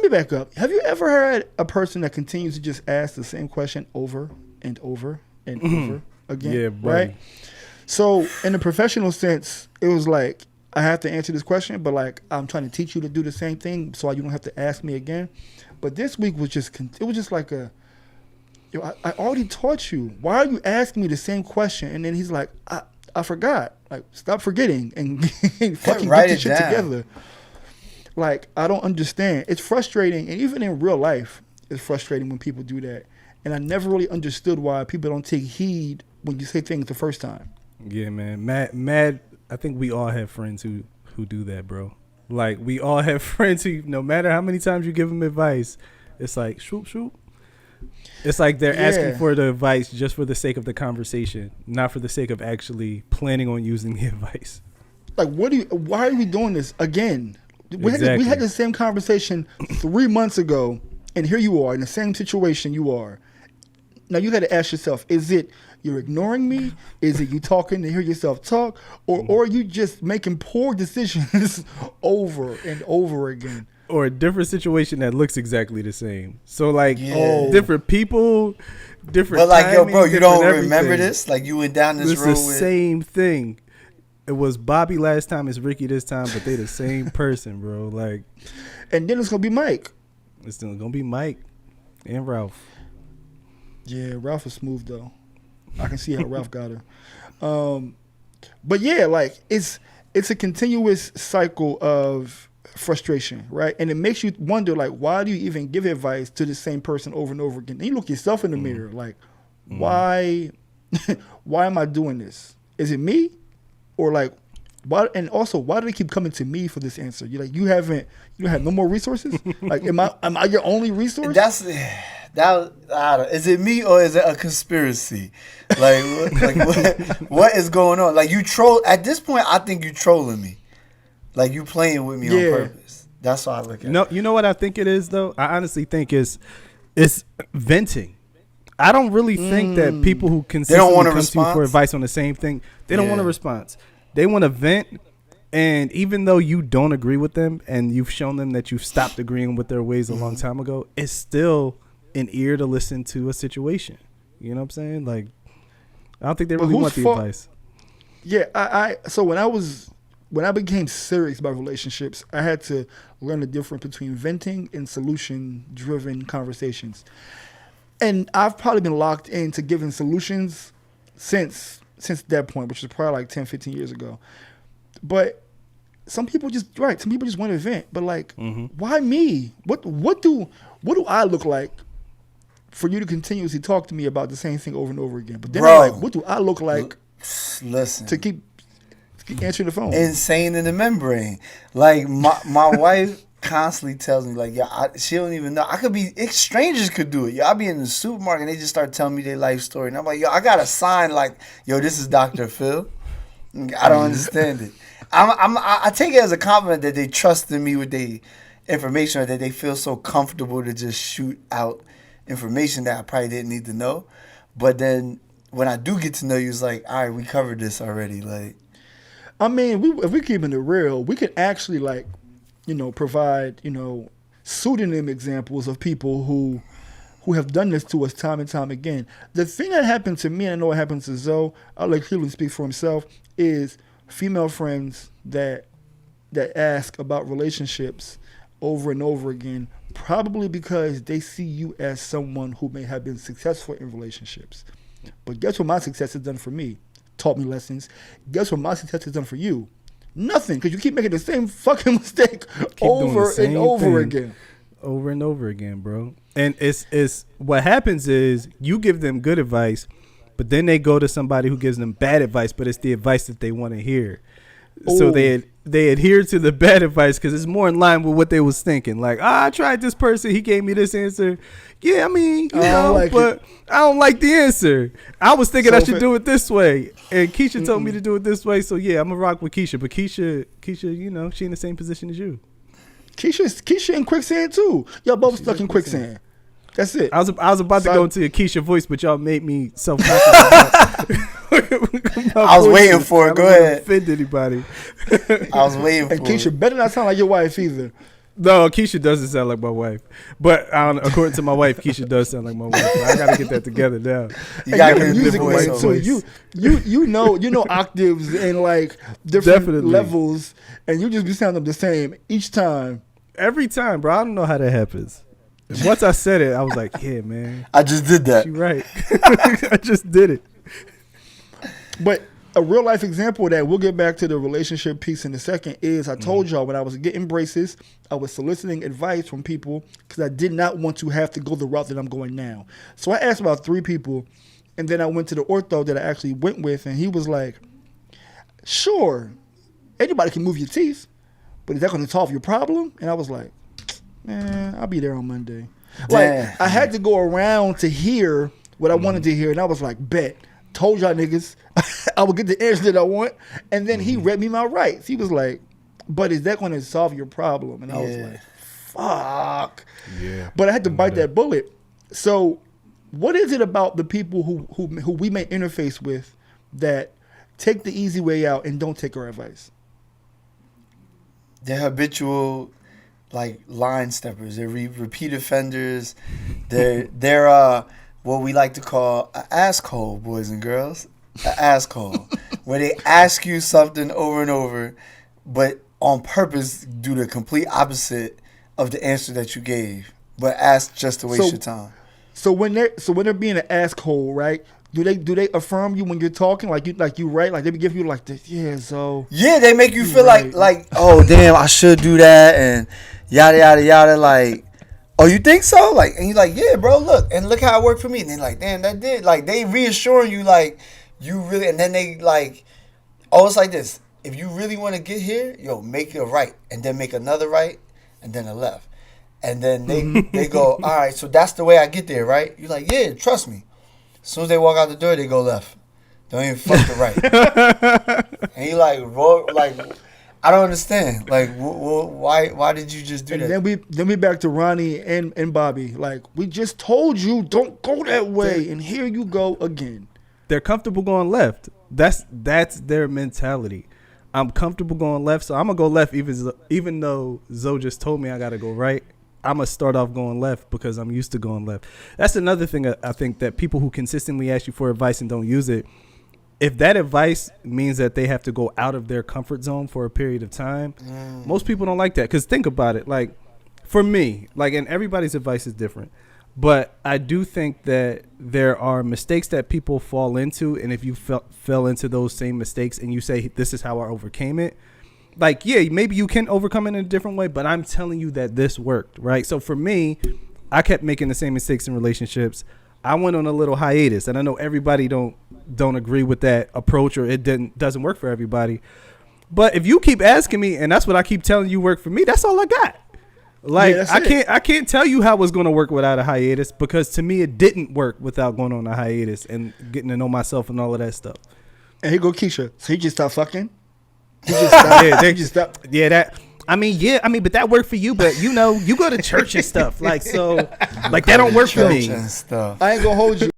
me back up. Have you ever had a person that continues to just ask the same question over and over and over again? Yeah, buddy. Right? So in the professional sense, it was like, I have to answer this question, but like I'm trying to teach you to do the same thing so you don't have to ask me again. But this week was just, it was just like I already taught you. Why are you asking me the same question? And then he's like, I forgot. Like, stop forgetting and fucking get this shit together. Like, I don't understand. It's frustrating. And even in real life, it's frustrating when people do that. And I never really understood why people don't take heed when you say things the first time. Yeah, man. Mad. I think we all have friends who do that, bro. Like, we all have friends who, no matter how many times you give them advice, it's like, shoop, shoop. It's like they're asking for the advice just for the sake of the conversation, not for the sake of actually planning on using the advice. Like, why are we doing this again? We had the same conversation 3 months ago, and here you are in the same situation you are. Now you got to ask yourself, is it you're ignoring me? Is it you talking to hear yourself talk? Or are you just making poor decisions over and over again? Or a different situation that looks exactly the same. So like different people, different But like, timing, yo, bro, you don't everything. remember this? Like you went down this road It's the same thing. It was Bobby last time, it's Ricky this time, but they the same person, bro. Like, and then it's gonna be Mike. It's still gonna be Mike and Ralph. Yeah, Ralph is smooth though. I can see how Ralph got her. But yeah, like it's a continuous cycle of frustration, right? And it makes you wonder, like, why do you even give advice to the same person over and over again? And you look yourself in the mirror, like, why am I doing this? Is it me? Or like, why? And also, why do they keep coming to me for this answer? You like, you don't have no more resources? Like, am I your only resource? Is it me or is it a conspiracy? Like what is going on? Like you troll at this point. I think you trolling me. Like you playing with me on purpose. That's why I look at it. No, you know what I think it is though? I honestly think it's venting. I don't really think that people who consistently come to you for advice on the same thing, they don't want a response. They want to vent, and even though you don't agree with them and you've shown them that you've stopped agreeing with their ways a long time ago, it's still an ear to listen to a situation. You know what I'm saying? Like, I don't think they really want the advice. Yeah, so when I became serious about relationships, I had to learn the difference between venting and solution-driven conversations. And I've probably been locked into giving solutions since that point, which was probably like 10, 15 years ago. But some people just want to vent. But like, why me? What do I look like for you to continuously talk to me about the same thing over and over again? But then I'm like, what do I look like to keep answering the phone? Insane in the membrane. Like my wife constantly tells me, like, she don't even know. Strangers could do it. I'll be in the supermarket and they just start telling me their life story. And I'm like, I got a sign like, this is Dr. Phil. I don't understand it. I take it as a compliment that they trusted me with their information, or that they feel so comfortable to just shoot out information that I probably didn't need to know. But then when I do get to know you, it's like, all right, we covered this already. Like, I mean, if we're keeping it real, we could actually like, provide, pseudonym examples of people who have done this to us time and time again. The thing that happened to me, and I know it happened to Zoe, I'll let Cleveland speak for himself, is female friends that ask about relationships over and over again, probably because they see you as someone who may have been successful in relationships. But guess what my success has done for me? Taught me lessons. Guess what my success has done for you? Nothing, because you keep making the same fucking mistake over and over again. Over and over again, bro. And it's what happens is you give them good advice, but then they go to somebody who gives them bad advice, but it's the advice that they want to hear. Ooh. So they adhere to the bad advice because it's more in line with what they was thinking. Like, I tried this person, he gave me this answer. Yeah, I mean, but I don't like the answer. I was thinking I should do it this way, and Keisha told me to do it this way. So yeah, I'm gonna rock with Keisha. But Keisha, she in the same position as you. Keisha in quicksand too. Y'all both stuck in quicksand. That's it. I was about to go into a Keisha voice, but y'all made me self-conscious. I was waiting for it. Go ahead. Offend anybody. I was waiting for it. And Keisha better not sound like your wife either. No, Keisha doesn't sound like my wife. But according to my wife, Keisha does sound like my wife. So I gotta get that together now. You got to music voice man over. too. You know octaves and like different Definitely. levels, and you just be sounding the same each time. Every time, bro. I don't know how that happens. And once I said it, I was like, yeah, man. I just did that. She right. I just did it. But a real life example of that, we'll get back to the relationship piece in a second, is I told y'all when I was getting braces, I was soliciting advice from people because I did not want to have to go the route that I'm going now. So I asked about 3 people, and then I went to the ortho that I actually went with, and he was like, sure, anybody can move your teeth, but is that going to solve your problem? And I was like, man, I'll be there on Monday. Damn. Like, I had to go around to hear what I wanted to hear, and I was like, bet. Told y'all niggas I would get the answer that I want. And then he read me my rights. He was like, but is that going to solve your problem? And I was like, fuck. Yeah. But I had to bite that bullet. So what is it about the people who we may interface with that take the easy way out and don't take our advice? They're habitual, like, line steppers. They're repeat offenders. They're what we like to call an asshole, boys and girls. An asshole. Where they ask you something over and over, but on purpose do the complete opposite of the answer that you gave, but ask just to waste your time. So when they're being an asshole, right? Do they affirm you when you're talking? Like you right? Like they be giving you like this, yeah, so Yeah, they make you feel right. like, oh damn, I should do that, and yada yada yada. Like, oh, you think so? Like, and you're like, yeah, bro, look how it worked for me. And they're like, damn, that did. Like, they reassuring you, like, you really, and then they like, oh, it's like this. If you really want to get here, yo, make a right, and then make another right, and then a left. And then they go, all right, so that's the way I get there, right? You're like, yeah, trust me. As soon as they walk out the door, they go left. Don't even fuck the right. And you like, I don't understand. Like, why did you just do and that? then we back to Ronnie and Bobby. Like, we just told you don't go that way, and here you go again. They're comfortable going left. That's their mentality. I'm comfortable going left, so I'm gonna go left even though Zoe just told me I gotta go right. I'm gonna start off going left because I'm used to going left. That's another thing I think that people who consistently ask you for advice and don't use it, if that advice means that they have to go out of their comfort zone for a period of time, most people don't like that. Because think about it, like for me, like, and everybody's advice is different, but I do think that there are mistakes that people fall into, and if you fell into those same mistakes and you say this is how I overcame it, like, yeah, maybe you can overcome it in a different way, but I'm telling you that this worked, right? So for me, I kept making the same mistakes in relationships. I went on a little hiatus, and I know everybody don't agree with that approach, or it doesn't work for everybody. But if you keep asking me, and that's what I keep telling you worked for me, that's all I got. Like, yeah, I can't tell you how it's going to work without a hiatus, because to me it didn't work without going on a hiatus and getting to know myself and all of that stuff. And here go Keisha. So he just stopped fucking? He just stopped. Yeah, they just stopped. Yeah, but that worked for you. But you know, you go to church and stuff, like, so, like, that don't work for me. And stuff. I ain't gonna hold you.